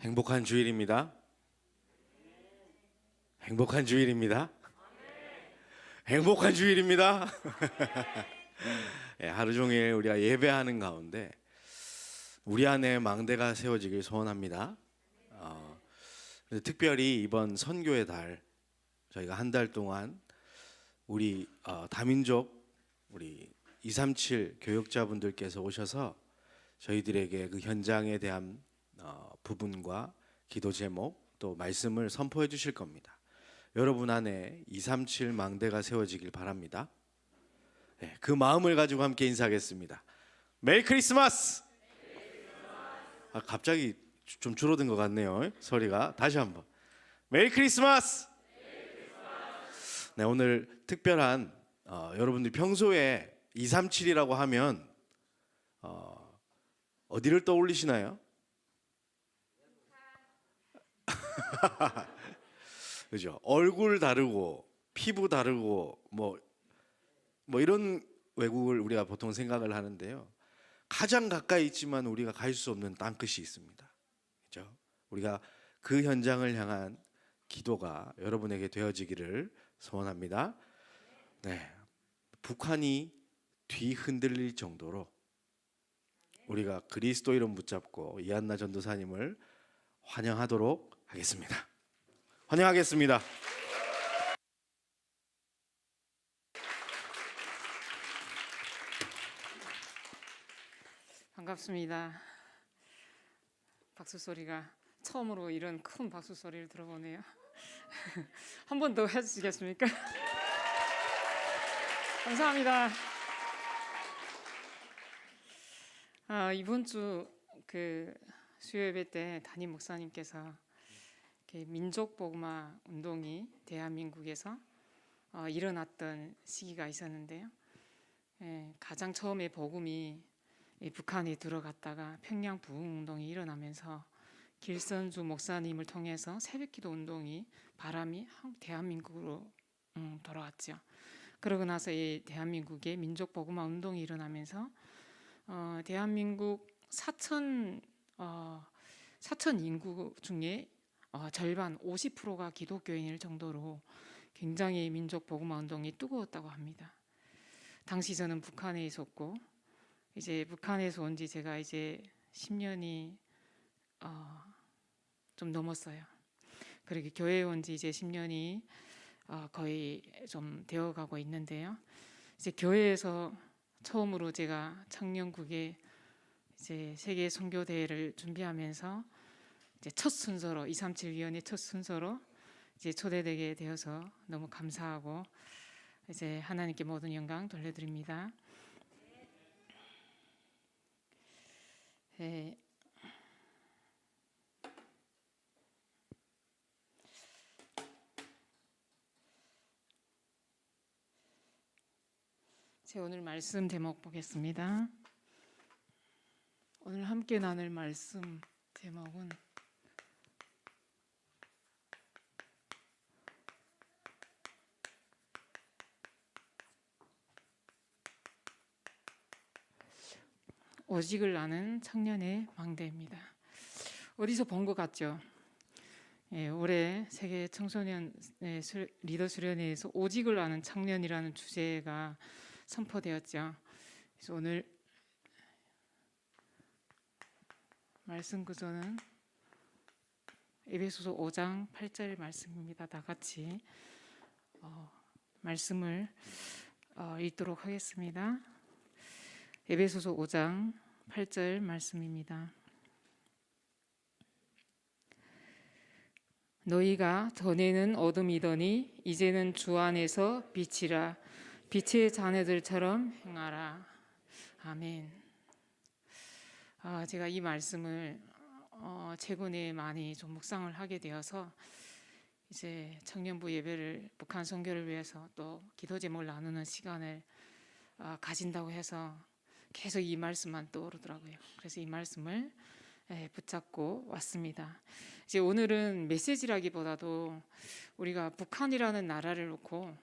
행복한 주일입니다. 행복한 주일입니다. 행복한 주일입니다. 예, 하루 종일 우리가 예배하는 가운데 우리 안에 망대가 세워지길 소원합니다. 특별히 이번 선교의 달 저희가 한 달 동안 우리 다민족 우리 237 교역자분들께서 오셔서 저희들에게 그 현장에 대한 부분과 기도 제목 또 말씀을 선포해 주실 겁니다. 여러분 안에 237 망대가 세워지길 바랍니다. 네, 그 마음을 가지고 함께 인사하겠습니다. 메리 크리스마스! 갑자기 좀 줄어든 것 같네요. 소리가 다시 한번 메리 크리스마스! 네, 오늘 특별한 여러분들이 평소에 237이라고 하면 어디를 떠올리시나요? 그죠? 얼굴 다르고 피부 다르고 뭐 이런 외국을 우리가 보통 생각을 하는데요. 가장 가까이 있지만 우리가 갈 수 없는 땅끝이 있습니다. 그죠? 우리가 그 현장을 향한 기도가 여러분에게 되어지기를 소원합니다. 네, 북한이 뒤흔들릴 정도로 우리가 그리스도 이름 붙잡고 이한나 전도사님을 환영하도록 하겠습니다. 환영하겠습니다. 반갑습니다. 박수 소리가 처음으로 이런 큰 박수 소리를 들어보네요. 한 번 더 해주시겠습니까? 감사합니다. 이번 주 그 수요예배 때 담임 목사님께서 민족 복음화 운동이 대한민국에서 일어났던 시기가 있었는데요. 가장 처음에 복음이 북한에 들어갔다가 평양 부흥 운동이 일어나면서 길선주 목사님을 통해서 새벽기도 운동이 바람이 대한민국으로 돌아왔죠. 그러고 나서 이 대한민국의 민족 복음화 운동이 일어나면서 대한민국 4천 인구 중에 절반 50%가 기독교인일 정도로 굉장히 민족 복음화 운동이 뜨거웠다고 합니다. 당시 저는 북한에 있었고 이제 북한에서 온 지 제가 이제 10년이 좀 넘었어요. 그리고 교회에 온 지 이제 10년이 거의 좀 되어가고 있는데요. 이제 교회에서 처음으로 제가 청년국에 이제 세계 선교 대회를 준비하면서 이제 첫 순서로 237 위원회 첫 순서로 이제 초대되게 되어서 너무 감사하고 이제 하나님께 모든 영광 돌려드립니다. 제 오늘 말씀 제목 보겠습니다. 오늘 함께 나눌 말씀 제목은 오직을 아는 청년의 망대입니다. 어디서 본 것 같죠? 올해 세계 청소년 리더 수련회에서 오직을 아는 청년이라는 주제가 선포되었죠. 그래서 오늘 말씀 구조는 에베소서 5장 8절 말씀입니다. 다 같이 말씀을 읽도록 하겠습니다. 에베소서 5장 8절 말씀입니다. 너희가 전에는 어둠이더니 이제는 주 안에서 빛이라. 빛의 자녀들처럼 행하라. 아멘. 제가 이 말씀을 최근에 많이 좀 묵상을 하게 되어서 이제 청년부 예배를 북한 선교를 위해서 또 기도 제목을 나누는 시간을 가진다고 해서 계속 이 말씀만 떠오르더라고요. 그래서 이 말씀을 붙잡고 왔습니다. 이제 오늘은 메시지라기보다도 우리가 북한이라는 나라를 놓고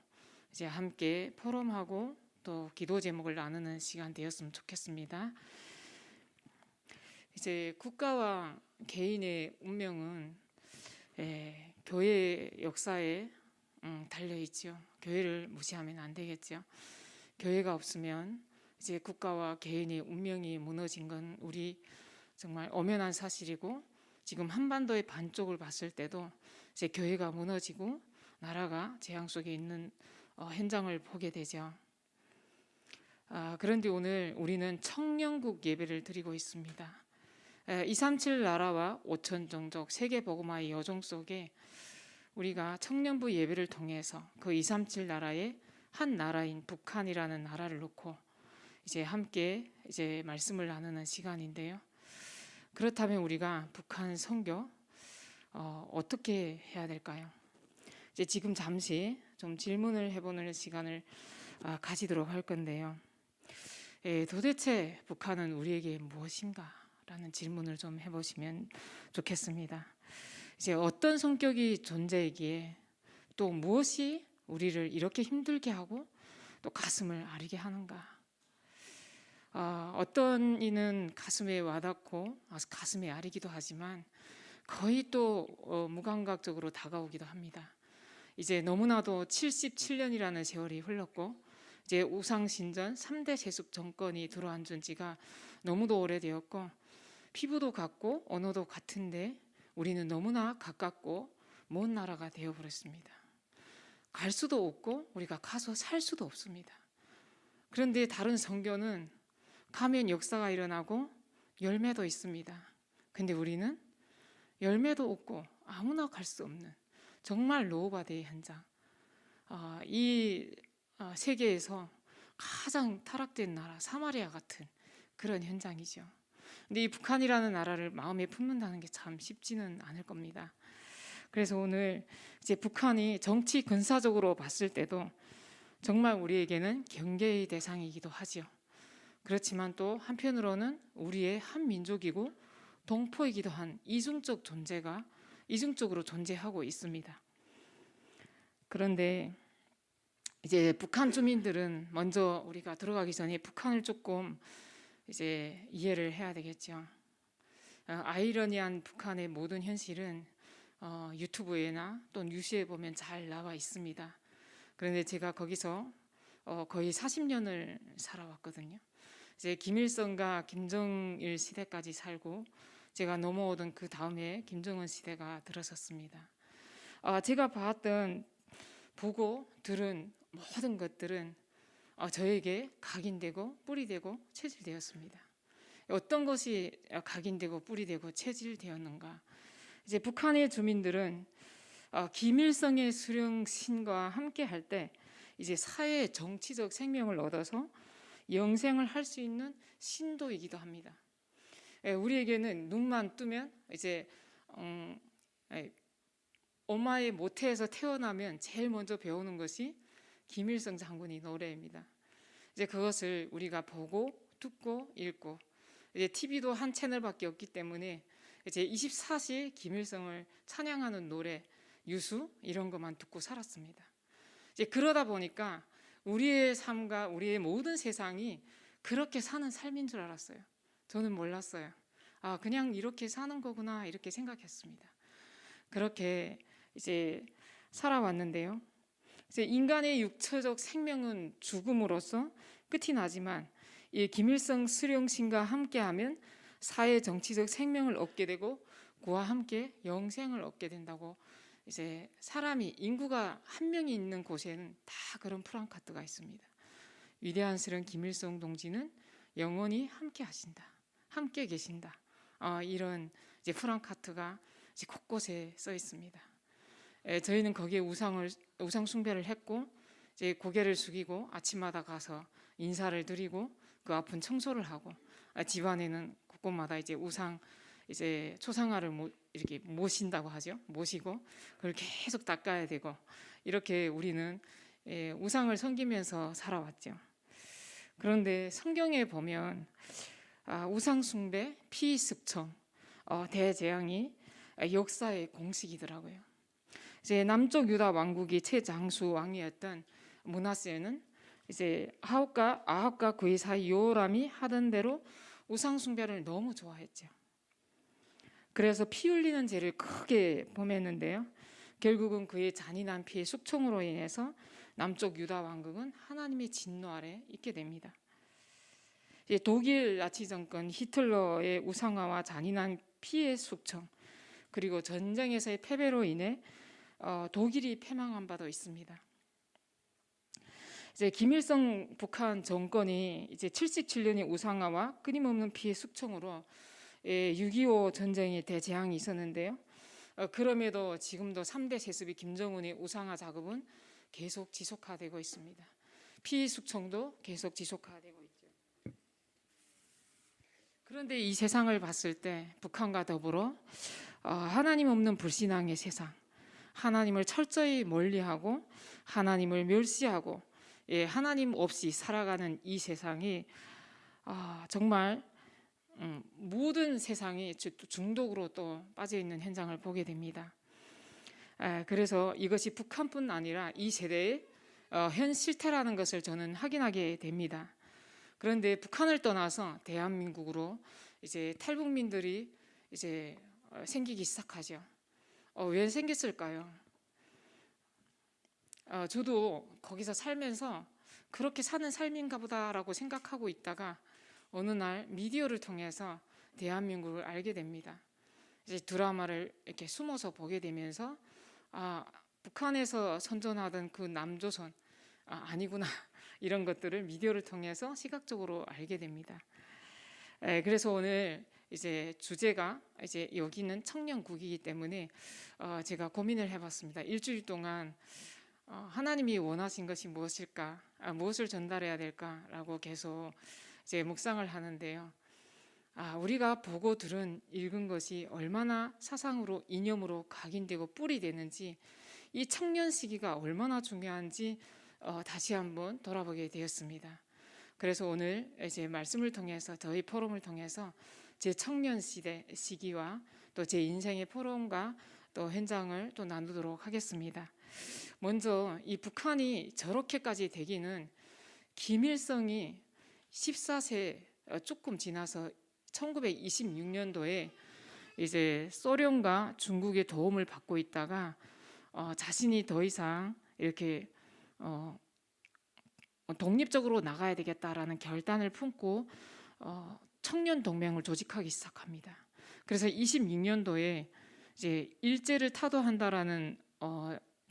이제 함께 포럼하고 또 기도 제목을 나누는 시간 되었으면 좋겠습니다. 이제 국가와 개인의 운명은 교회 역사에 달려 있죠. 교회를 무시하면 안 되겠죠. 교회가 없으면 이제 국가와 개인의 운명이 무너진 건 우리 정말 엄연한 사실이고, 지금 한반도의 반쪽을 봤을 때도 이제 교회가 무너지고 나라가 재앙 속에 있는 현장을 보게 되죠. 그런데 오늘 우리는 청년국 예배를 드리고 있습니다. 237 나라와 5천 종족 세계 복음화의 여정 속에 우리가 청년부 예배를 통해서 그 237 나라의 한 나라인 북한이라는 나라를 놓고 이제 함께 이제 말씀을 나누는 시간인데요. 그렇다면 우리가 북한 선교 어떻게 해야 될까요? 이제 지금 잠시 좀 질문을 해보는 시간을 가지도록 할 건데요. 도대체 북한은 우리에게 무엇인가? 라는 질문을 좀 해보시면 좋겠습니다. 이제 어떤 성격이 존재이기에 또 무엇이 우리를 이렇게 힘들게 하고 또 가슴을 아리게 하는가? 어떤 이는 가슴에 와닿고 가슴에 아리기도 하지만 거의 또 무감각적으로 다가오기도 합니다. 이제 너무나도 77년이라는 세월이 흘렀고 이제 우상신전 3대 세습 정권이 들어앉은 지가 너무도 오래되었고 피부도 같고 언어도 같은데 우리는 너무나 가깝고 먼 나라가 되어버렸습니다. 갈 수도 없고 우리가 가서 살 수도 없습니다. 그런데 다른 선교는 가면 역사가 일어나고 열매도 있습니다. 근데 우리는 열매도 없고 아무나 갈 수 없는 정말 노바데의 현장, 이 세계에서 가장 타락된 나라 사마리아 같은 그런 현장이죠. 근데 이 북한이라는 나라를 마음에 품는다는 게 참 쉽지는 않을 겁니다. 그래서 오늘 이제 북한이 정치 군사적으로 봤을 때도 정말 우리에게는 경계의 대상이기도 하죠. 그렇지만 또 한편으로는 우리의 한 민족이고 동포이기도 한 이중적 존재가 이중적으로 존재하고 있습니다. 그런데 이제 북한 주민들은 먼저 우리가 들어가기 전에 북한을 조금 이제 이해를 해야 되겠죠. 아이러니한 북한의 모든 현실은 유튜브에나 또 뉴스에 보면 잘 나와 있습니다. 그런데 제가 거기서 거의 40년을 살아왔거든요. 이제 김일성과 김정일 시대까지 살고 제가 넘어오던 그 다음에 김정은 시대가 들어섰습니다. 제가 봤던 보고 들은 모든 것들은 저에게 각인되고 뿌리되고 체질되었습니다. 어떤 것이 각인되고 뿌리되고 체질되었는가? 이제 북한의 주민들은 김일성의 수령신과 함께 할 때 이제 사회 정치적 생명을 얻어서 영생을 할 수 있는 신도이기도 합니다. 우리에게는 눈만 뜨면 이제 엄마의 모태에서 태어나면 제일 먼저 배우는 것이 김일성 장군의 노래입니다. 이제 그것을 우리가 보고 듣고 읽고 이제 TV도 한 채널밖에 없기 때문에 이제 24시 김일성을 찬양하는 노래, 유수 이런 것만 듣고 살았습니다. 이제 그러다 보니까 우리의 삶과 우리의 모든 세상이 그렇게 사는 삶인 줄 알았어요. 저는 몰랐어요. 그냥 이렇게 사는 거구나 이렇게 생각했습니다. 그렇게 이제 살아왔는데요. 이제 인간의 육체적 생명은 죽음으로써 끝이 나지만 이 김일성 수령신과 함께하면 사회 정치적 생명을 얻게 되고 그와 함께 영생을 얻게 된다고 이제 사람이 인구가 한 명이 있는 곳에는 다 그런 프랑카트가 있습니다. 위대한 스런 김일성 동지는 영원히 함께 하신다, 함께 계신다. 이런 이제 프랑카트가 이제 곳곳에 써 있습니다. 저희는 거기에 우상 숭배를 했고 이제 고개를 숙이고 아침마다 가서 인사를 드리고 그 앞은 청소를 하고 집안에는 곳곳마다 이제 우상 이제 초상화를 이렇게 모신다고 하죠. 모시고 그걸 계속 닦아야 되고 이렇게 우리는 우상을 섬기면서 살아왔죠. 그런데 성경에 보면 우상 숭배, 피습청, 대재앙이 역사의 공식이더라고요. 이제 남쪽 유다 왕국이 최장수 왕이었던 므낫세는 이제 아합과 그의 사이 요람이 하던 대로 우상 숭배를 너무 좋아했죠. 그래서 피 흘리는 죄를 크게 범했는데요. 결국은 그의 잔인한 피의 숙청으로 인해서 남쪽 유다 왕국은 하나님의 진노 아래 있게 됩니다. 독일 나치 정권 히틀러의 우상화와 잔인한 피의 숙청, 그리고 전쟁에서의 패배로 인해 독일이 패망한 바도 있습니다. 이제 김일성 북한 정권이 이제 77년의 우상화와 끊임없는 피해 숙청으로 6.25 전쟁의 대재앙이 있었는데요. 그럼에도 지금도 3대 세습이 김정은의 우상화 작업은 계속 지속화되고 있습니다. 피해 숙청도 계속 지속화되고 있죠. 그런데 이 세상을 봤을 때 북한과 더불어 하나님 없는 불신앙의 세상, 하나님을 철저히 멀리하고 하나님을 멸시하고 하나님 없이 살아가는 이 세상이 정말 모든 세상이 중독으로 또 빠져 있는 현장을 보게 됩니다. 그래서 이것이 북한뿐 아니라 이 세대의 현 실태라는 것을 저는 확인하게 됩니다. 그런데 북한을 떠나서 대한민국으로 이제 탈북민들이 이제 생기기 시작하죠. 왜 생겼을까요? 저도 거기서 살면서 그렇게 사는 삶인가 보다라고 생각하고 있다가 어느 날 미디어를 통해서 대한민국을 알게 됩니다. 이제 드라마를 이렇게 숨어서 보게 되면서 북한에서 선전하던 그 남조선 아니구나 이런 것들을 미디어를 통해서 시각적으로 알게 됩니다. 그래서 오늘 이제 주제가 이제 여기는 청년국이기 때문에 제가 고민을 해봤습니다. 일주일 동안 하나님이 원하신 것이 무엇일까, 무엇을 전달해야 될까라고 계속 이제 묵상을 하는데요. 우리가 보고 들은 읽은 것이 얼마나 사상으로 이념으로 각인되고 뿌리 되는지, 이 청년 시기가 얼마나 중요한지 다시 한번 돌아보게 되었습니다. 그래서 오늘 이제 말씀을 통해서 저희 포럼을 통해서 제 청년 시기와 또 제 인생의 포럼과 또 현장을 또 나누도록 하겠습니다. 먼저 이 북한이 저렇게까지 되기는 김일성이 14세 조금 지나서 1926년도에 이제 소련과 중국의 도움을 받고 있다가 자신이 더 이상 이렇게 독립적으로 나가야 되겠다라는 결단을 품고 청년 동맹을 조직하기 시작합니다. 그래서 26년도에 이제 일제를 타도한다라는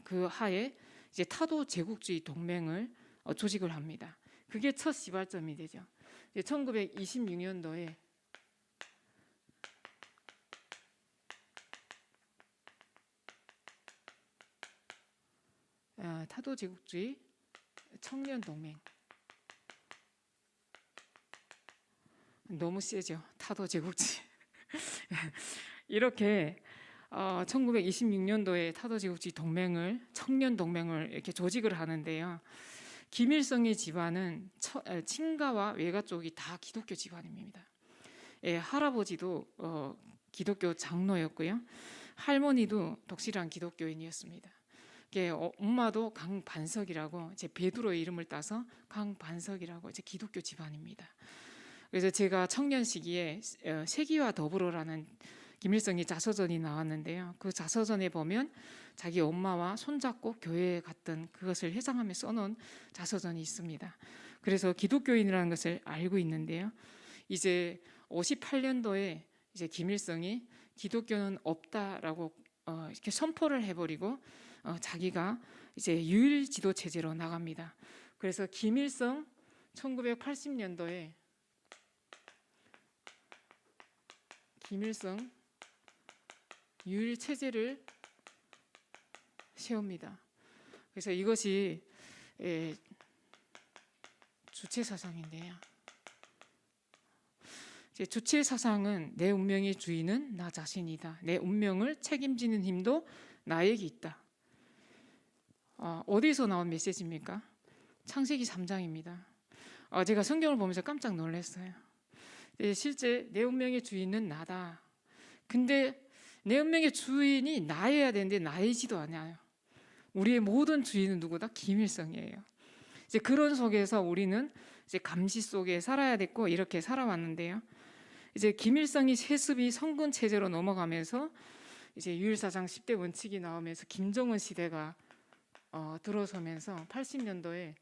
그 하에 이제 타도 제국주의 동맹을 조직을 합니다. 그게 첫 시발점이 되죠. 1926년도에 타도 제국주의 청년 동맹, 너무 세죠. 타도 제국주의. 이렇게 1926년도에 타도 제국주의 동맹을, 청년 동맹을 이렇게 조직을 하는데요. 김일성의 집안은 친가와 외가 쪽이 다 기독교 집안입니다. 할아버지도 기독교 장로였고요. 할머니도 독실한 기독교인이었습니다. 엄마도 강반석이라고, 제 베드로의 이름을 따서 강반석이라고 이제 기독교 집안입니다. 그래서 제가 청년 시기에 세기와 더불어라는 김일성의 자서전이 나왔는데요. 그 자서전에 보면 자기 엄마와 손잡고 교회에 갔던 그것을 회상하며 써놓은 자서전이 있습니다. 그래서 기독교인이라는 것을 알고 있는데요. 이제 58년도에 이제 김일성이 기독교는 없다라고 이렇게 선포를 해버리고 자기가 이제 유일 지도 체제로 나갑니다. 그래서 김일성 1980년도에 김일성 유일 체제를 세웁니다. 그래서 이것이 주체 사상인데요. 주체 사상은 내 운명의 주인은 나 자신이다. 내 운명을 책임지는 힘도 나에게 있다. 어디서 나온 메시지입니까? 창세기 3장입니다. 제가 성경을 보면서 깜짝 놀랐어요. 실제 내 운명의 주인은 나다. 근데 내 운명의 주인이 나여야 되는데 나이지도 않아요. 우리의 모든 주인은 누구다? 김일성이에요. 이제 그런 속에서 우리는 이제 감시 속에 살아야 됐고 이렇게 살아왔는데요. 이제 김일성이 세습이 성군 체제로 넘어가면서 이제 유일사상 10대 원칙이 나오면서 김정은 시대가 들어서면서 80년도에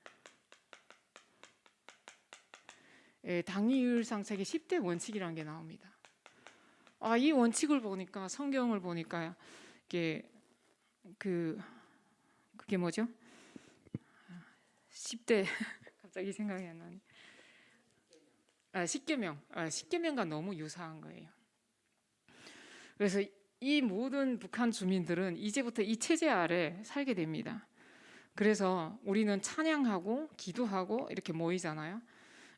당위율상책의 10대 원칙이라는 게 나옵니다. 이 원칙을 보니까 성경을 보니까 이게 그게 뭐죠? 10대 갑자기 생각이 안 나네. 십계명과 너무 유사한 거예요. 그래서 이 모든 북한 주민들은 이제부터 이 체제 아래 살게 됩니다. 그래서 우리는 찬양하고 기도하고 이렇게 모이잖아요.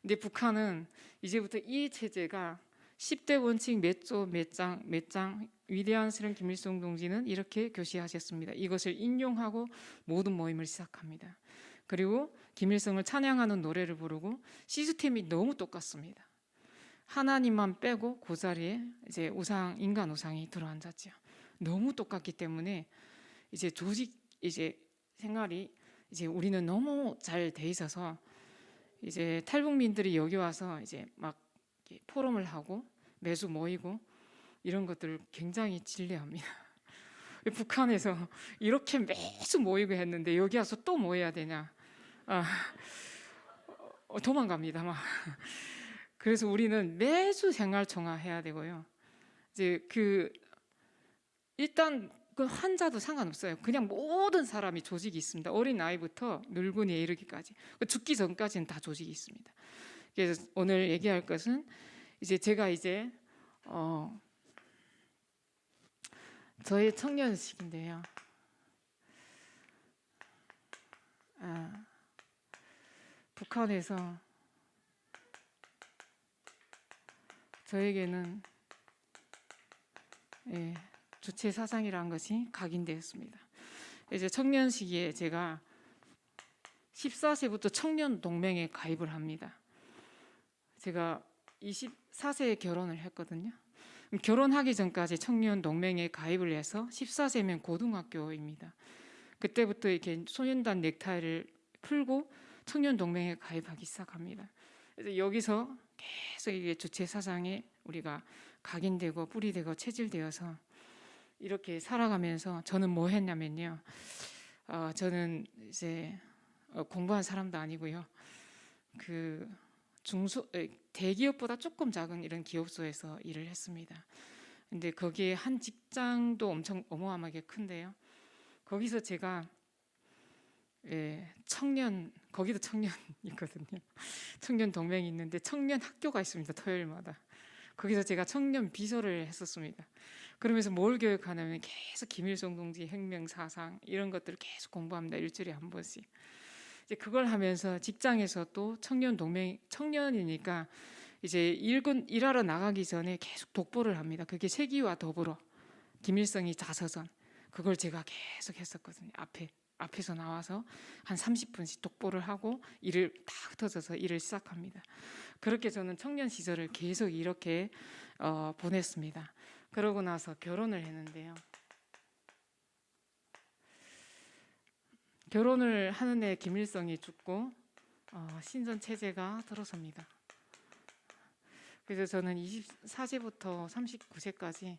근데 북한은 이제부터 이 체제가 10대 원칙 몇 조 몇 장 위대한 스승 김일성 동지는 이렇게 교시하셨습니다. 이것을 인용하고 모든 모임을 시작합니다. 그리고 김일성을 찬양하는 노래를 부르고 시스템이 너무 똑같습니다. 하나님만 빼고 그 자리에 이제 인간 우상이 들어앉았죠. 너무 똑같기 때문에 이제 조직 생활이 이제 우리는 너무 잘 돼 있어서 이제 탈북민들이 여기 와서 이제 막 포럼을 하고 매주 모이고 이런 것들을 굉장히 진리합니다. 북한에서 이렇게 매주 모이고 했는데 여기 와서 또 모여야 되냐? 도망갑니다. 막. 그래서 우리는 매주 생활청화 해야 되고요. 이제 일단 그 환자도 상관없어요. 그냥 모든 사람이 조직이 있습니다. 어린 아이부터 늙은이에 이르기까지 죽기 전까지는 다 조직이 있습니다. 그래서 오늘 얘기할 것은 이제 제가 이제 저의 청년식인데요. 북한에서 저에게는 주체 사상이라는 것이 각인되었습니다. 이제 청년 시기에 제가 14세부터 청년 동맹에 가입을 합니다. 제가 24세에 결혼을 했거든요. 결혼하기 전까지 청년 동맹에 가입을 해서 14세면 고등학교입니다. 그때부터 이렇게 소년단 넥타이를 풀고 청년 동맹에 가입하기 시작합니다. 그래서 여기서 계속 이게 주체 사상에 우리가 각인되고 뿌리되고 체질되어서 이렇게 살아가면서 저는 뭐 했냐면요. 저는 이제 공부한 사람도 아니고요. 대기업보다 조금 작은 이런 기업소에서 일을 했습니다. 근데 거기에 한 직장도 엄청 어마어마하게 큰데요. 거기서 제가 거기도 청년이거든요. 청년 동맹이 있는데 청년 학교가 있습니다. 토요일마다. 거기서 제가 청년 비서를 했었습니다. 그러면서 뭘 교육하냐면 계속 김일성 동지 혁명 사상 이런 것들을 계속 공부합니다. 일주일에 한 번씩. 이제 그걸 하면서 직장에서 또 청년이니까 이제 일하러 나가기 전에 계속 독보를 합니다. 그게 세기와 더불어 김일성이 자서전 그걸 제가 계속 했었거든요. 앞에서 나와서 한 30분씩 독보를 하고 일을 딱 흩어져서 일을 시작합니다. 그렇게 저는 청년 시절을 계속 이렇게 보냈습니다. 그러고 나서 결혼을 했는데요. 결혼을 하는 해 김일성이 죽고 신전 체제가 들어섭니다. 그래서 저는 24세부터 39세까지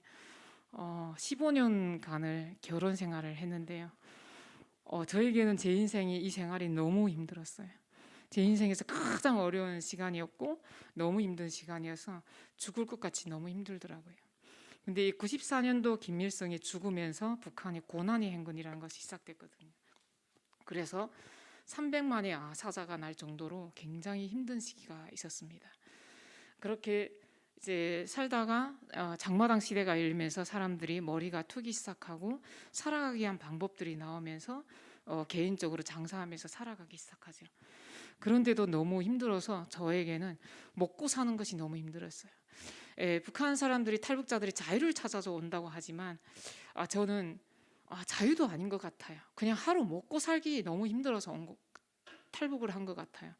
15년간을 결혼 생활을 했는데요. 저에게는 제 인생이 이 생활이 너무 힘들었어요. 제 인생에서 가장 어려운 시간이었고 너무 힘든 시간이어서 죽을 것 같이 너무 힘들더라고요. 근데 이 94년도 김일성이 죽으면서 북한의 고난의 행군이라는 것이 시작됐거든요. 그래서 300만의 사자가 날 정도로 굉장히 힘든 시기가 있었습니다. 그렇게 이제 살다가 장마당 시대가 열리면서 사람들이 머리가 트기 시작하고 살아가기 위한 방법들이 나오면서 개인적으로 장사하면서 살아가기 시작하죠. 그런데도 너무 힘들어서 저에게는 먹고 사는 것이 너무 힘들었어요. 북한 사람들이 탈북자들이 자유를 찾아서 온다고 하지만 저는 자유도 아닌 것 같아요. 그냥 하루 먹고 살기 너무 힘들어서 탈북을 한 것 같아요.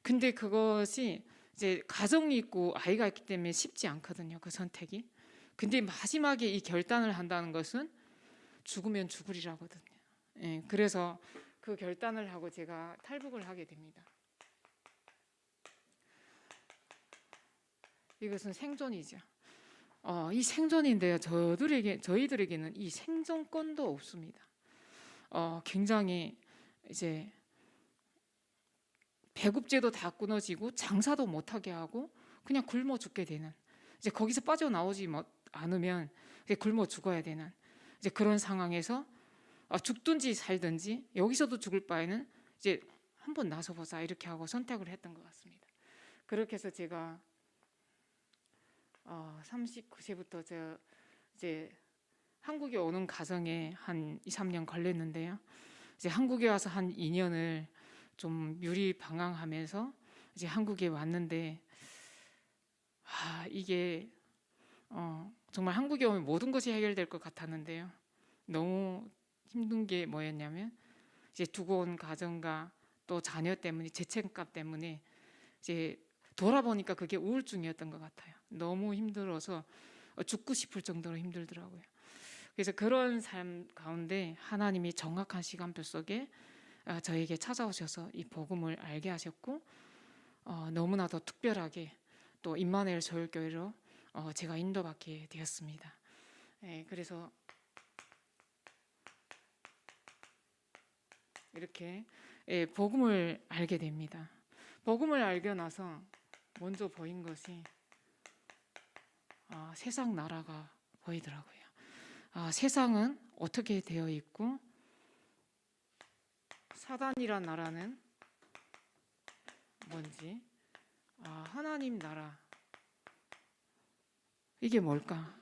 근데 그것이 이제 가정이 있고 아이가 있기 때문에 쉽지 않거든요. 그 선택이. 근데 마지막에 이 결단을 한다는 것은 죽으면 죽으리라거든요. 그래서 그 결단을 하고 제가 탈북을 하게 됩니다. 이것은 생존이죠. 이 생존인데요. 저희들에게는 이 생존권도 없습니다. 굉장히 이제 배급제도 다 끊어지고 장사도 못하게 하고 그냥 굶어 죽게 되는, 이제 거기서 빠져나오지 않으면 굶어 죽어야 되는 이제 그런 상황에서 죽든지 살든지 여기서도 죽을 바에는 이제 한번 나서보자 이렇게 하고 선택을 했던 것 같습니다. 그렇게 해서 제가 39세부터 이제 한국에 오는 과정에 한 2, 3년 걸렸는데요. 이제 한국에 와서 한 2년을 좀 유리방황하면서 이제 한국에 왔는데 이게 정말 한국에 오면 모든 것이 해결될 것 같았는데요. 너무 힘든 게 뭐였냐면 이제 두고 온 가정과 또 자녀 때문에 죄책감 때문에 이제 돌아보니까 그게 우울증이었던 것 같아요. 너무 힘들어서 죽고 싶을 정도로 힘들더라고요. 그래서 그런 삶 가운데 하나님이 정확한 시간표 속에 저에게 찾아오셔서 이 복음을 알게 하셨고 너무나도 특별하게 또 임마누엘 서울교회로 제가 인도받게 되었습니다. 그래서 이렇게 복음을 알게 됩니다. 복음을 알고 나서 먼저 보인 것이 세상 나라가 보이더라고요. 세상은 어떻게 되어 있고 사단이란 나라는 뭔지, 하나님 나라 이게 뭘까?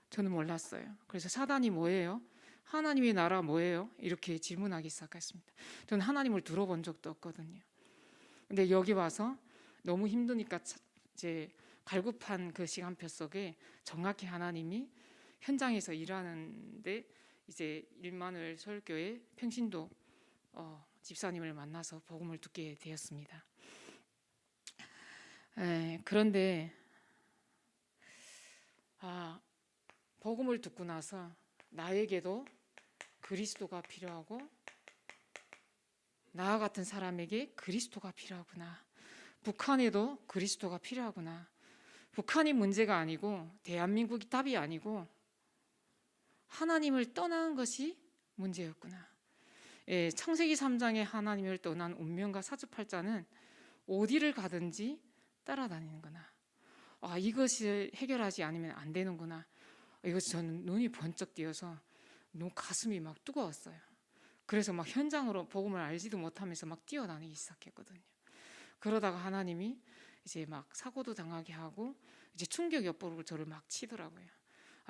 저는 몰랐어요. 그래서 사단이 뭐예요? 하나님의 나라 뭐예요? 이렇게 질문하기 시작했습니다. 저는 하나님을 들어본 적도 없거든요. 근데 여기 와서 너무 힘드니까 이제 갈급한 그 시간표 속에 정확히 하나님이 현장에서 일하는데 이제 임마누엘 서울교회 평신도 집사님을 만나서 복음을 듣게 되었습니다. 그런데 복음을 듣고 나서 나에게도 그리스도가 필요하고 나 같은 사람에게 그리스도가 필요하구나. 북한에도 그리스도가 필요하구나. 북한이 문제가 아니고 대한민국이 답이 아니고 하나님을 떠난 것이 문제였구나. 창세기 3장에 하나님을 떠난 운명과 사주팔자는 어디를 가든지 따라다니는구나. 이것을 해결하지 않으면 안 되는구나. 이것이 저는 눈이 번쩍 띄어서 너무 가슴이 막 뜨거웠어요. 그래서 막 현장으로 복음을 알지도 못하면서 막 뛰어다니기 시작했거든요. 그러다가 하나님이 이제 막 사고도 당하게 하고 이제 충격 엿보고 저를 막 치더라고요.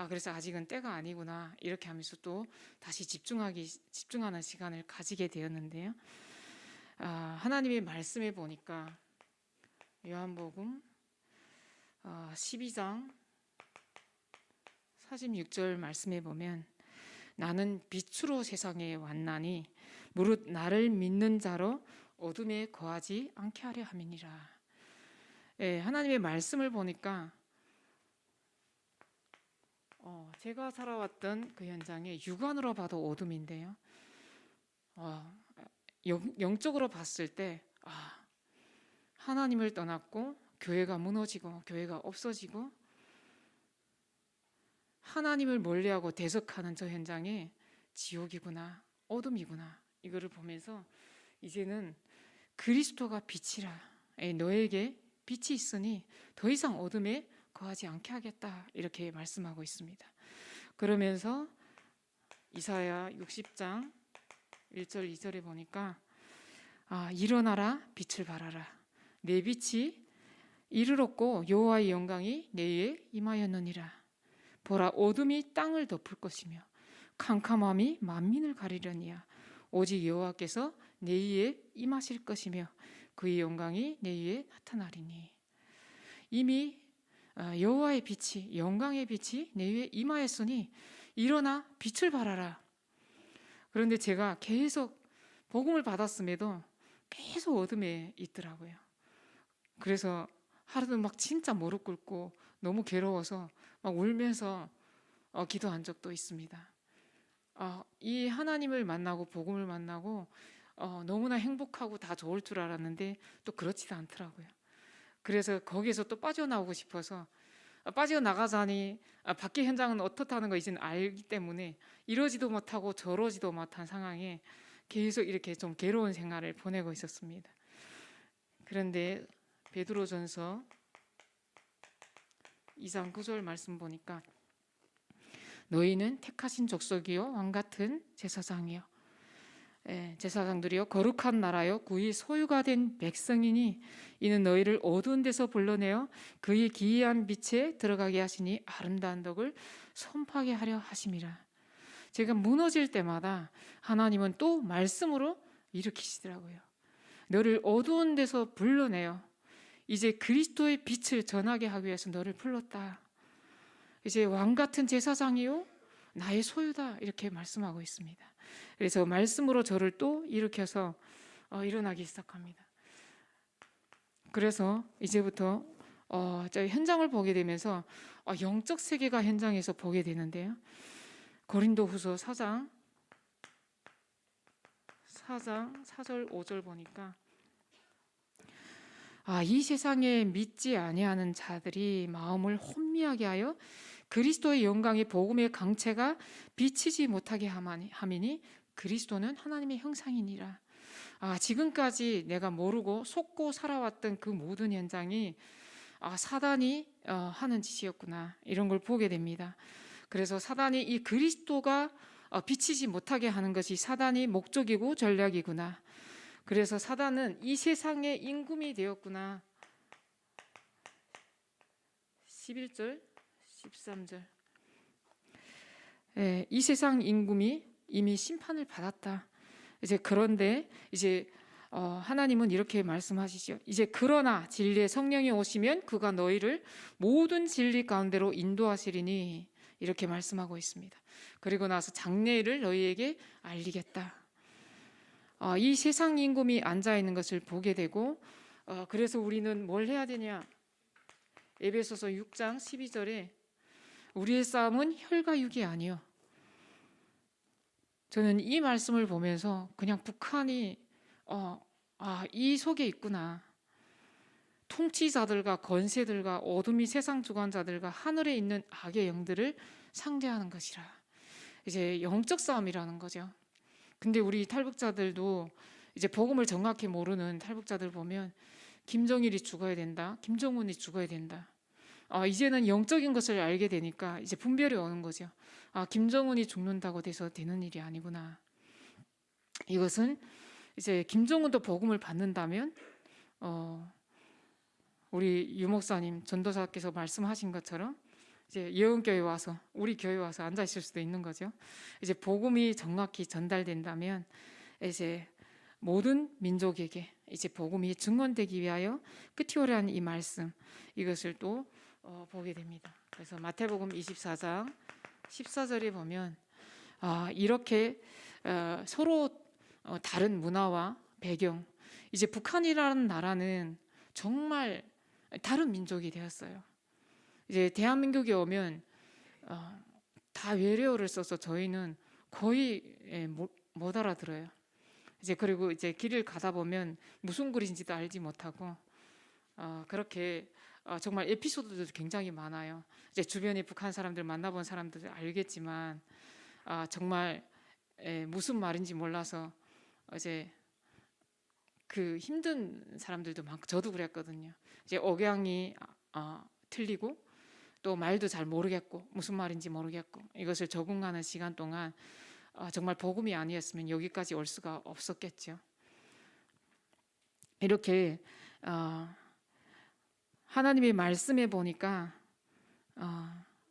그래서 아직은 때가 아니구나 이렇게 하면서 또 다시 집중하는 시간을 가지게 되었는데요. 하나님의 말씀에 보니까 요한복음 12장 46절 말씀에 보면 나는 빛으로 세상에 왔나니 무릇 나를 믿는 자로 어둠에 거하지 않게 하려 함이니라. 하나님의 말씀을 보니까 제가 살아왔던 그 현장에 육안으로 봐도 어둠인데요. 영적으로 봤을 때 하나님을 떠났고 교회가 무너지고 교회가 없어지고 하나님을 멀리하고 대적하는 저 현장에 지옥이구나, 어둠이구나 이거를 보면서 이제는 그리스도가 빛이라, 너에게 빛이 있으니 더 이상 어둠에 거하지 않게 하겠다 이렇게 말씀하고 있습니다. 그러면서 이사야 60장 1절 2절에 보니까 일어나라 빛을 발하라 내 빛이 이르렀고 여호와의 영광이 내 위에 임하였느니라. 보라 어둠이 땅을 덮을 것이며 캄캄함이 만민을 가리려니와 오직 여호와께서 내 위에 임하실 것이며 그의 영광이 내 위에 나타나리니. 이미 여호와의 빛이 영광의 빛이 내 위에 임하였으니 일어나 빛을 발하라. 그런데 제가 계속 복음을 받았음에도 계속 어둠에 있더라고요. 그래서 하루도 막 진짜 무릎 꿇고 너무 괴로워서 막 울면서 기도한 적도 있습니다. 이 하나님을 만나고 복음을 만나고 너무나 행복하고 다 좋을 줄 알았는데 또 그렇지도 않더라고요. 그래서 거기에서 또 빠져나오고 싶어서 빠져나가자니 밖에 현장은 어떻다는 거 이제는 알기 때문에 이러지도 못하고 저러지도 못한 상황에 계속 이렇게 좀 괴로운 생활을 보내고 있었습니다. 그런데 베드로전서 2장 9절 말씀 보니까 너희는 택하신 족속이요 왕 같은 제사장이요 제사장들이요 거룩한 나라요 그의 소유가 된 백성이니 이는 너희를 어두운 데서 불러내어 그의 기이한 빛에 들어가게 하시니 아름다운 덕을 선포하게 하려 하심이라. 제가 무너질 때마다 하나님은 또 말씀으로 일으키시더라고요. 너를 어두운 데서 불러내어 이제 그리스도의 빛을 전하게 하기 위해서 너를 불렀다. 이제 왕 같은 제사장이요 나의 소유다 이렇게 말씀하고 있습니다. 그래서 말씀으로 저를 또 일으켜서 일어나기 시작합니다. 그래서 이제부터 저희 현장을 보게 되면서 영적 세계가 현장에서 보게 되는데요. 고린도후서 4장 4절 5절 보니까 이 세상에 믿지 아니하는 자들이 마음을 혼미하게 하여 그리스도의 영광의 복음의 강체가 비치지 못하게 함이니 그리스도는 하나님의 형상이니라. 지금까지 내가 모르고 속고 살아왔던 그 모든 현장이 사단이 하는 짓이었구나 이런 걸 보게 됩니다. 그래서 사단이 이 그리스도가 비치지 못하게 하는 것이 사단이 목적이고 전략이구나. 그래서 사단은 이 세상의 임금이 되었구나. 11절 13절 이 세상 임금이 이미 심판을 받았다. 이제 그런데 이제 하나님은 이렇게 말씀하시죠. 이제 그러나 진리의 성령이 오시면 그가 너희를 모든 진리 가운데로 인도하시리니 이렇게 말씀하고 있습니다. 그리고 나서 장래일을 너희에게 알리겠다. 이 세상 임금이 앉아 있는 것을 보게 되고 그래서 우리는 뭘 해야 되냐? 에베소서 6장 12절에 우리의 싸움은 혈과 육이 아니요. 저는 이 말씀을 보면서 그냥 북한이 이 속에 있구나. 통치자들과 권세들과 어둠이 세상 주관자들과 하늘에 있는 악의 영들을 상대하는 것이라. 이제 영적 싸움이라는 거죠. 근데 우리 탈북자들도 이제 복음을 정확히 모르는 탈북자들 보면 김정일이 죽어야 된다, 김정은이 죽어야 된다. 이제는 영적인 것을 알게 되니까 이제 분별이 오는 거죠. 김정은이 죽는다고 돼서 되는 일이 아니구나. 이것은 이제 김정은도 복음을 받는다면 우리 유 목사님 전도사께서 말씀하신 것처럼 이제 예언교회 와서 우리 교회 와서 앉아 있을 수도 있는 거죠. 이제 복음이 정확히 전달된다면 이제 모든 민족에게 이제 복음이 증언되기 위하여 끝이 오라는 이 말씀 이것을 또 보게 됩니다. 그래서 마태복음 24장 14절에 보면 이렇게 서로 다른 문화와 배경 이제 북한이라는 나라는 정말 다른 민족이 되었어요. 이제 대한민국에 오면 다 외래어를 써서 저희는 거의 못 알아들어요. 이제 그리고 이제 길을 가다 보면 무슨 글인지도 알지 못하고 그렇게 정말 에피소드도 굉장히 많아요. 이제 주변에 북한 사람들 만나본 사람들 알겠지만 정말 무슨 말인지 몰라서 이제 그 힘든 사람들도 많고 저도 그랬거든요. 이제 억양이 틀리고 또 말도 잘 모르겠고 무슨 말인지 모르겠고 이것을 적응하는 시간 동안 정말 복음이 아니었으면 여기까지 올 수가 없었겠죠. 이렇게 하나님의 말씀에 보니까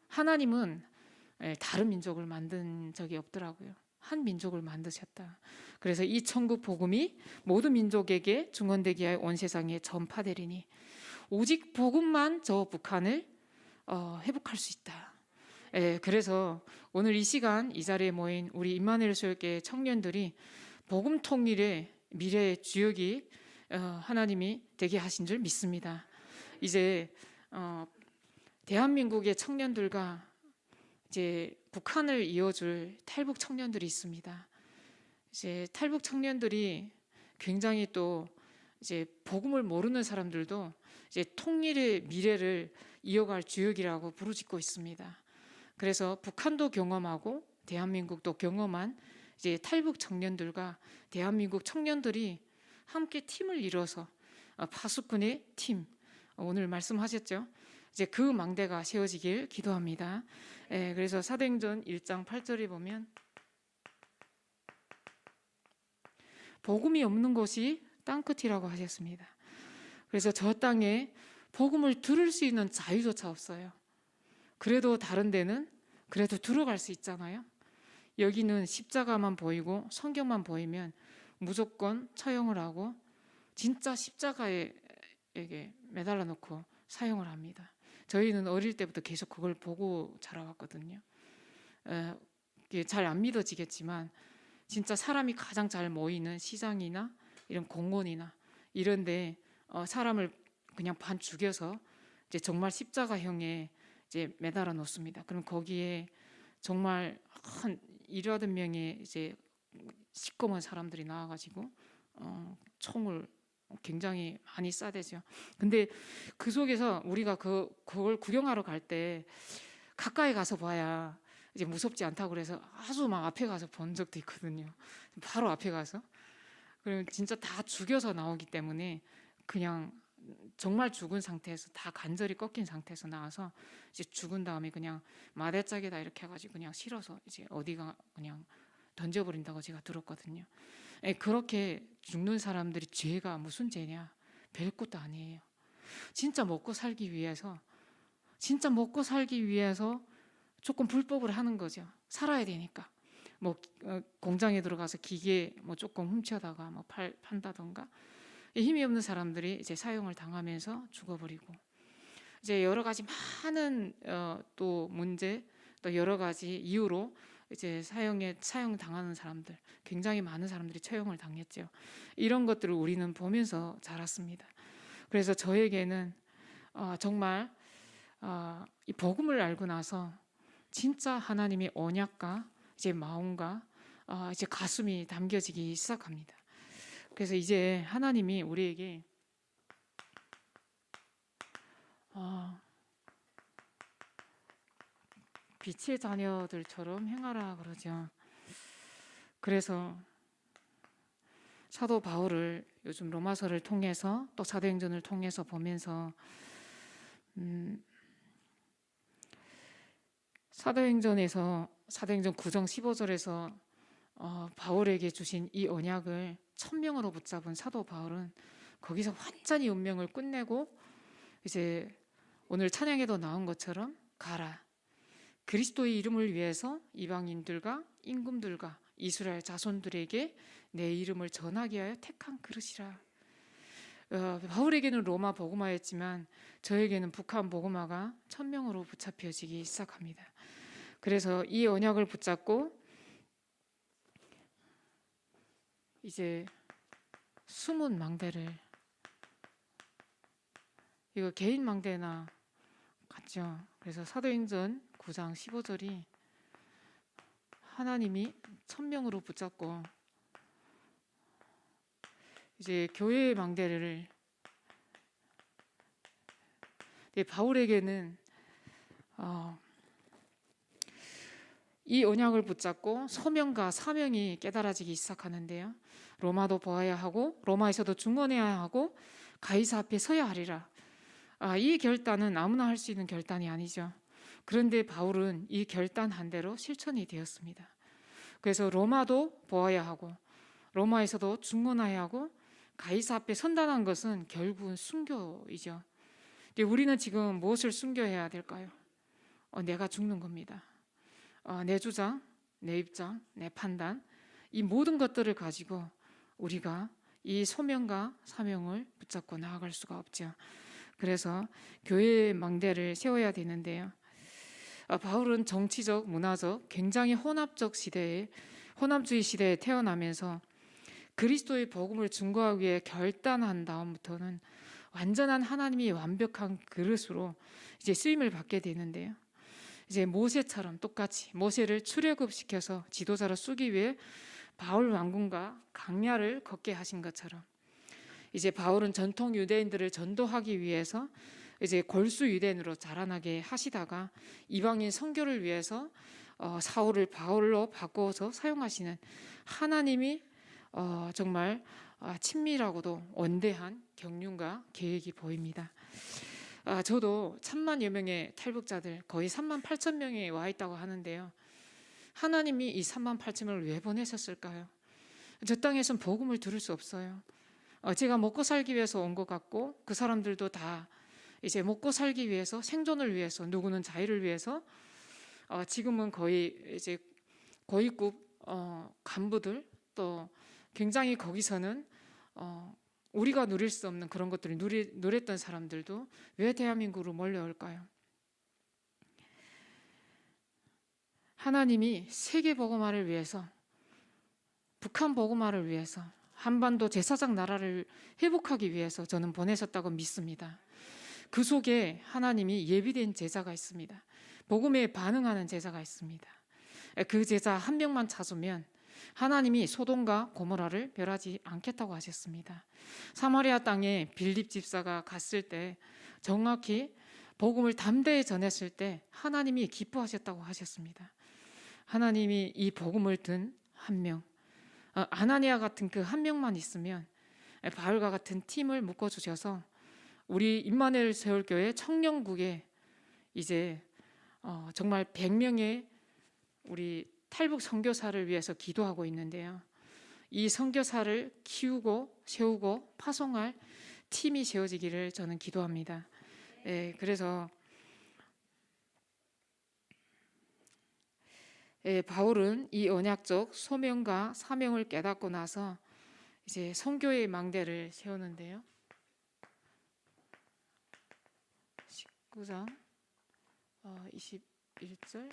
하나님은 다른 민족을 만든 적이 없더라고요. 한 민족을 만드셨다. 그래서 이 천국 복음이 모든 민족에게 증언되기 위하여 온 세상에 전파되리니 오직 복음만 저 북한을 회복할 수 있다. 그래서 오늘 이 시간 이 자리에 모인 우리 임마누엘 소유교회 청년들이 복음 통일의 미래의 주역이 하나님이 되게 하신 줄 믿습니다. 이제 대한민국의 청년들과 이제 북한을 이어줄 탈북 청년들이 있습니다. 이제 탈북 청년들이 굉장히 또 이제 복음을 모르는 사람들도 이제 통일의 미래를 이어갈 주역이라고 부르짖고 있습니다. 그래서 북한도 경험하고 대한민국도 경험한 이제 탈북 청년들과 대한민국 청년들이 함께 팀을 이뤄서 파수꾼의 팀, 오늘 말씀하셨죠? 이제 그 망대가 세워지길 기도합니다. 그래서 사도행전 1장 8절에 보면 복음이 없는 곳이 땅끝이라고 하셨습니다. 그래서 저 땅에 복음을 들을 수 있는 자유조차 없어요. 그래도 다른 데는 그래도 들어갈 수 있잖아요. 여기는 십자가만 보이고 성경만 보이면 무조건 처형을 하고 진짜 십자가에 매달아 놓고 사형을 합니다. 저희는 어릴 때부터 계속 그걸 보고 자라왔거든요. 잘 안 믿어지겠지만 진짜 사람이 가장 잘 모이는 시장이나 이런 공원이나 이런데 사람을 그냥 반 죽여서 이제 정말 십자가형에 이제 매달아 놓습니다. 그럼 거기에 정말 한 1,000명의 이제 시꺼먼 사람들이 나와가지고 총을 굉장히 많이 쏴대죠. 근데 그 속에서 우리가 그걸 구경하러 갈 때 가까이 가서 봐야 이제 무섭지 않다고 그래서 아주 막 앞에 가서 본 적도 있거든요. 바로 앞에 가서. 그러면 진짜 다 죽여서 나오기 때문에 그냥 정말 죽은 상태에서 다 간절히 꺾인 상태에서 나와서 이제 죽은 다음에 그냥 마대짝에다 이렇게 해가지고 그냥 실어서 이제 어디가 그냥 던져버린다고 제가 들었거든요. 그렇게 죽는 사람들이 죄가 무슨 죄냐? 별것도 아니에요. 진짜 먹고 살기 위해서 조금 불법을 하는 거죠. 살아야 되니까. 뭐 공장에 들어가서 기계 뭐 조금 훔쳐다가 뭐 판다던가 힘이 없는 사람들이 이제 사용을 당하면서 죽어버리고 이제 여러 가지 많은 또 문제 또 여러 가지 이유로 이제 사형 당하는 사람들 굉장히 많은 사람들이 처형을 당했죠. 이런 것들을 우리는 보면서 자랐습니다. 그래서 저에게는 정말 이 복음을 알고 나서 진짜 하나님의 언약과 이제 마음과 이제 가슴이 담겨지기 시작합니다. 그래서 이제 하나님이 우리에게 빛의 자녀들처럼 행하라 그러죠. 그래서 사도 바울을 요즘 로마서를 통해서 또 사도행전을 통해서 보면서 사도행전 9장 15절에서 바울에게 주신 이 언약을 천명으로 붙잡은 사도 바울은 거기서 완전히 운명을 끝내고 이제 오늘 찬양에도 나온 것처럼 가라. 그리스도의 이름을 위해서 이방인들과 임금들과 이스라엘 자손들에게 내 이름을 전하게 하여 택한 그릇이라. 바울에게는 로마 복음화였지만 저에게는 북한 복음화가 천명으로 붙잡혀지기 시작합니다. 그래서 이 언약을 붙잡고 이제 숨은 망대를 이거 개인 망대나 같죠. 그래서 사도행전 9장 15절이 하나님이 천명으로 붙잡고 이제 교회의 망대를 바울에게는 이 언약을 붙잡고 소명과 사명이 깨달아지기 시작하는데요. 로마도 보아야 하고 로마에서도 중언해야 하고 가이사 앞에 서야 하리라. 이 결단은 아무나 할 수 있는 결단이 아니죠. 그런데 바울은 이 결단한 대로 실천이 되었습니다. 그래서 로마도 보아야 하고 로마에서도 중언해야 하고 가이사 앞에 선단한 것은 결국은 순교이죠. 우리는 지금 무엇을 순교해야 될까요? 내가 죽는 겁니다. 내 주장, 내 입장, 내 판단 이 모든 것들을 가지고 우리가 이 소명과 사명을 붙잡고 나아갈 수가 없죠. 그래서 교회의 망대를 세워야 되는데요. 바울은 정치적, 문화적, 굉장히 혼합주의 시대에 태어나면서 그리스도의 복음을 증거하기 위해 결단한 다음부터는 완전한 하나님이 완벽한 그릇으로 이제 쓰임을 받게 되는데요. 이제 모세처럼 똑같이 모세를 출애굽시켜서 지도자로 쓰기 위해 바울 왕궁과 강야를 걷게 하신 것처럼 이제 바울은 전통 유대인들을 전도하기 위해서 이제 골수 유대인으로 자라나게 하시다가 이방인 선교를 위해서 사울을 바울로 바꿔서 사용하시는 하나님이 정말 친밀하고도 원대한 경륜과 계획이 보입니다. 저도 1000만여 명의 탈북자들 거의 38,000명이 와 있다고 하는데요. 하나님이 이 38,000명을 왜 보내셨을까요? 저 땅에선 복음을 들을 수 없어요. 제가 먹고 살기 위해서 온 것 같고 그 사람들도 다 이제 먹고 살기 위해서 생존을 위해서 누구는 자유를 위해서 지금은 거의 이제 고위급 간부들 또 굉장히 거기서는 우리가 누릴 수 없는 그런 것들을 누렸던 사람들도 왜 대한민국으로 몰려올까요? 하나님이 세계 복음화를 위해서 북한 복음화를 위해서 한반도 제사장 나라를 회복하기 위해서 저는 보내셨다고 믿습니다. 그 속에 하나님이 예비된 제자가 있습니다. 복음에 반응하는 제자가 있습니다. 그 제자 한 명만 찾으면 하나님이 소돔과 고모라를 멸하지 않겠다고 하셨습니다. 사마리아 땅에 빌립 집사가 갔을 때 정확히 복음을 담대히 전했을 때 하나님이 기뻐하셨다고 하셨습니다. 하나님이 이 복음을 든 한 명, 아나니아 같은 그 한 명만 있으면 바울과 같은 팀을 묶어주셔서 우리 임마누엘 세월교회 청년국에 이제 정말 100명의 우리 탈북 선교사를 위해서 기도하고 있는데요. 이 선교사를 키우고 세우고 파송할 팀이 세워지기를 저는 기도합니다. 그래서 바울은 이 언약적 소명과 사명을 깨닫고 나서 이제 선교의 망대를 세우는데요. 19장 21절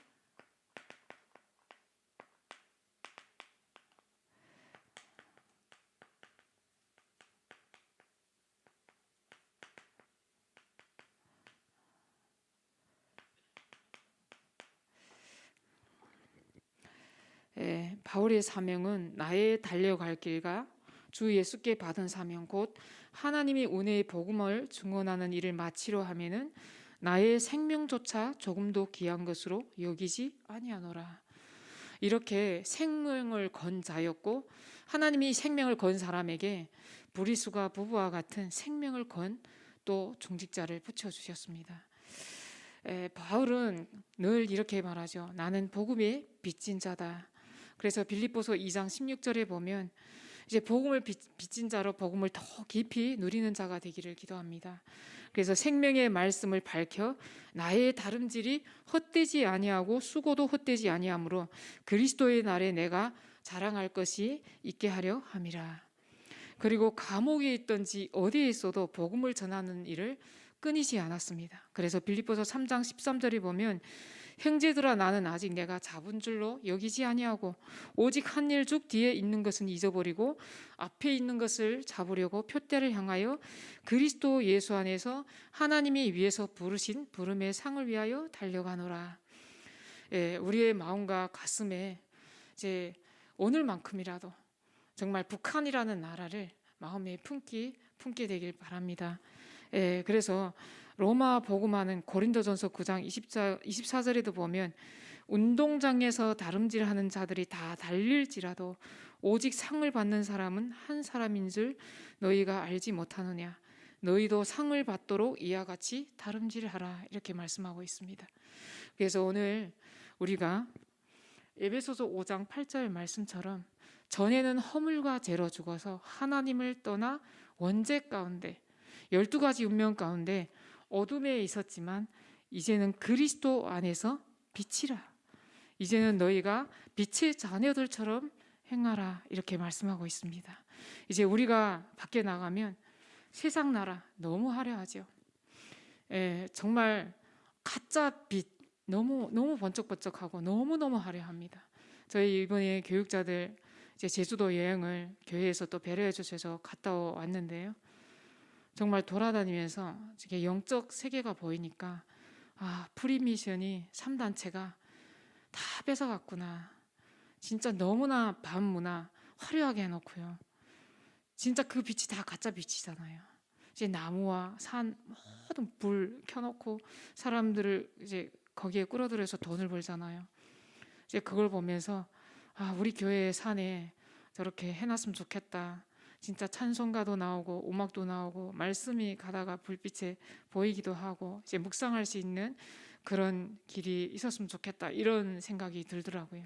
바울의 사명은 나의 달려갈 길과 주 예수께 받은 사명 곧 하나님이 은혜의 복음을 증언하는 일을 마치려 하면은 나의 생명조차 조금도 귀한 것으로 여기지 아니하노라. 이렇게 생명을 건 자였고 하나님이 생명을 건 사람에게 부리수가 부부와 같은 생명을 건 또 중직자를 붙여주셨습니다. 바울은 늘 이렇게 말하죠. 나는 복음의 빚진 자다. 그래서 빌립보서 2장 16절에 보면 이제 복음을 빚진 자로 복음을 더 깊이 누리는 자가 되기를 기도합니다. 그래서 생명의 말씀을 밝혀 나의 다름질이 헛되지 아니하고 수고도 헛되지 아니하므로 그리스도의 날에 내가 자랑할 것이 있게 하려 함이라. 그리고 감옥에 있든지 어디에 있어도 복음을 전하는 일을 끊이지 않았습니다. 그래서 빌립보서 3장 13절에 보면 형제들아 나는 아직 내가 잡은 줄로 여기지 아니하고 오직 한 일 쭉 뒤에 있는 것은 잊어버리고 앞에 있는 것을 잡으려고 표대를 향하여 그리스도 예수 안에서 하나님이 위에서 부르신 부름의 상을 위하여 달려가노라. 우리의 마음과 가슴에 이제 오늘만큼이라도 정말 북한이라는 나라를 마음에 품게 되길 바랍니다. 그래서 로마 복음하는 고린도전서 9장 24절에도 보면 운동장에서 다름질하는 자들이 다 달릴지라도 오직 상을 받는 사람은 한 사람인 줄 너희가 알지 못하느냐. 너희도 상을 받도록 이와 같이 다름질하라. 이렇게 말씀하고 있습니다. 그래서 오늘 우리가 에베소서 5장 8절 말씀처럼 전에는 허물과 죄로 죽어서 하나님을 떠나 원죄 가운데 12가지 운명 가운데 어둠에 있었지만 이제는 그리스도 안에서 빛이라. 이제는 너희가 빛의 자녀들처럼 행하라. 이렇게 말씀하고 있습니다. 이제 우리가 밖에 나가면 세상 나라 너무 화려하죠. 정말 가짜 빛 너무 번쩍번쩍하고 너무너무 화려합니다. 저희 이번에 교육자들 이제 제주도 여행을 교회에서 또 배려해 주셔서 갔다 왔는데요. 정말 돌아다니면서 이게 영적 세계가 보이니까 프리미션이 3단체가 다 뺏어갔구나. 진짜 너무나 반문화 화려하게 해놓고요. 진짜 그 빛이 다 가짜 빛이잖아요. 이제 나무와 산 모든 불 켜놓고 사람들을 이제 거기에 끌어들여서 돈을 벌잖아요. 이제 그걸 보면서 아, 우리 교회 산에 저렇게 해놨으면 좋겠다. 진짜 찬송가도 나오고 음악도 나오고 말씀이 가다가 불빛에 보이기도 하고 이제 묵상할 수 있는 그런 길이 있었으면 좋겠다, 이런 생각이 들더라고요.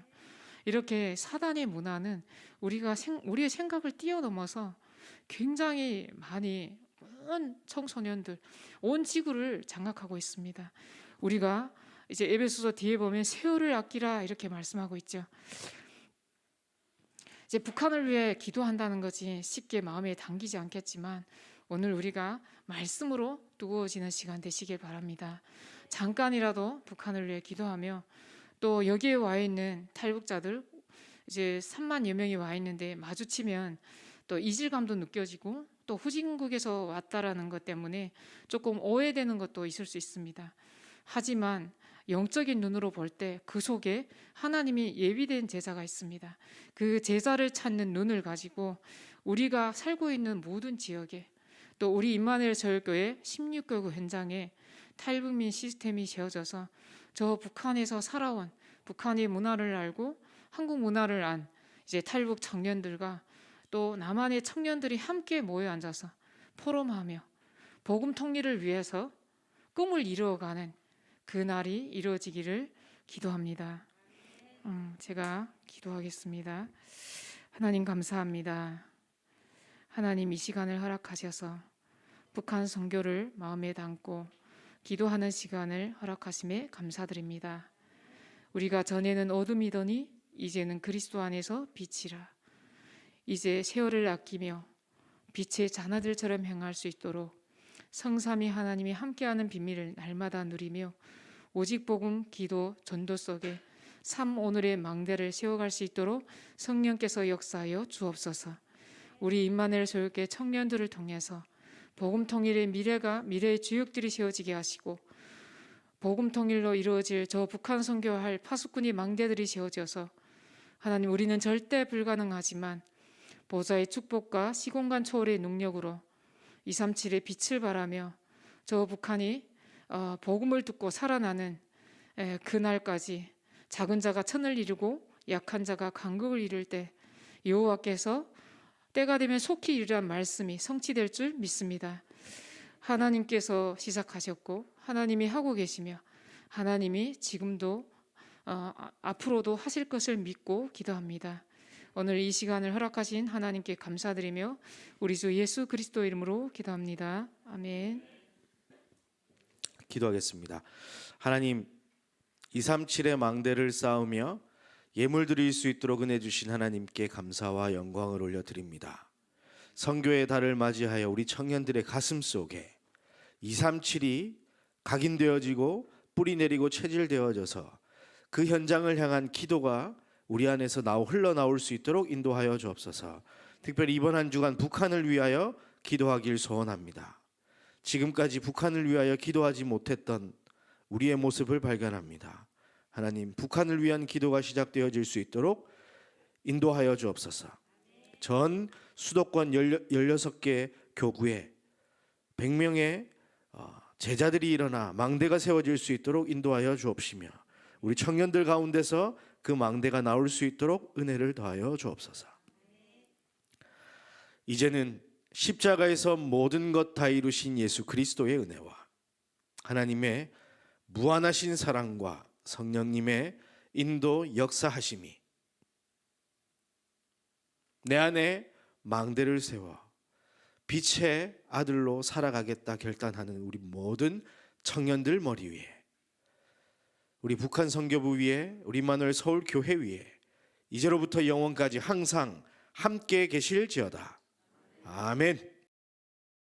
이렇게 사단의 문화는 우리의 생각을 뛰어넘어서 굉장히 많이 온 청소년들, 온 지구를 장악하고 있습니다. 우리가 이제 에베소서 뒤에 보면 세월을 아끼라 이렇게 말씀하고 있죠. 이제 북한을 위해 기도한다는 것이 쉽게 마음에 담기지 않겠지만 오늘 우리가 말씀으로 뜨거워지는 시간 되시길 바랍니다. 잠깐이라도 북한을 위해 기도하며 또 여기에 와 있는 탈북자들 이제 3만여 명이 와 있는데 마주치면 또 이질감도 느껴지고 또 후진국에서 왔다라는 것 때문에 조금 오해되는 것도 있을 수 있습니다. 하지만 영적인 눈으로 볼 때 그 속에 하나님이 예비된 제자가 있습니다. 그 제자를 찾는 눈을 가지고 우리가 살고 있는 모든 지역에 또 우리 임마누엘 서울교회 16개국 현장에 탈북민 시스템이 세워져서 저 북한에서 살아온 북한의 문화를 알고 한국 문화를 안 이제 탈북 청년들과 또 남한의 청년들이 함께 모여 앉아서 포럼하며 복음 통일을 위해서 꿈을 이루어가는 그 날이 이루어지기를 기도합니다. 제가 기도하겠습니다. 하나님 감사합니다. 하나님 이 시간을 허락하셔서 북한 선교를 마음에 담고 기도하는 시간을 허락하심에 감사드립니다. 우리가 전에는 어둠이더니 이제는 그리스도 안에서 빛이라. 이제 세월을 아끼며 빛의 자녀들처럼 행할 수 있도록 성삼위 하나님이 함께하는 비밀을 날마다 누리며 오직 복음, 기도, 전도 속에 삶 오늘의 망대를 세워갈 수 있도록 성령께서 역사하여 주옵소서. 우리 임마누엘 서울교회 청년들을 통해서 복음 통일의 미래의 주역들이 세워지게 하시고 복음 통일로 이루어질 저 북한 선교할 파수꾼의 망대들이 세워져서 하나님 우리는 절대 불가능하지만 보좌의 축복과 시공간 초월의 능력으로 237의 빛을 발하며 저 북한이 복음을 듣고 살아나는 그날까지 작은 자가 천을 이루고 약한 자가 강국을 이룰 때 여호와께서 때가 되면 속히 이르란 말씀이 성취될 줄 믿습니다. 하나님께서 시작하셨고 하나님이 하고 계시며 하나님이 지금도 앞으로도 하실 것을 믿고 기도합니다. 오늘 이 시간을 허락하신 하나님께 감사드리며 우리 주 예수 그리스도 이름으로 기도합니다. 아멘. 기도하겠습니다. 하나님, 237의 망대를 쌓으며 예물 드릴 수 있도록 은혜 주신 하나님께 감사와 영광을 올려드립니다. 선교의 달을 맞이하여 우리 청년들의 가슴 속에 237이 각인되어지고 뿌리 내리고 체질되어져서 그 현장을 향한 기도가 우리 안에서 흘러나올 수 있도록 인도하여 주옵소서. 특별히 이번 한 주간 북한을 위하여 기도하길 소원합니다. 지금까지 북한을 위하여 기도하지 못했던 우리의 모습을 발견합니다. 하나님, 북한을 위한 기도가 시작되어질 수 있도록 인도하여 주옵소서. 전 수도권 16개 교구에 100명의 제자들이 일어나 망대가 세워질 수 있도록 인도하여 주옵시며 우리 청년들 가운데서 그 망대가 나올 수 있도록 은혜를 더하여 주옵소서. 이제는 십자가에서 모든 것 다 이루신 예수 그리스도의 은혜와 하나님의 무한하신 사랑과 성령님의 인도 역사하심이 내 안에 망대를 세워 빛의 아들로 살아가겠다 결단하는 우리 모든 청년들 머리 위에, 우리 북한 선교부 위에, 우리 임마누엘 서울 교회 위에 이제로부터 영원까지 항상 함께 계실지어다. 아멘.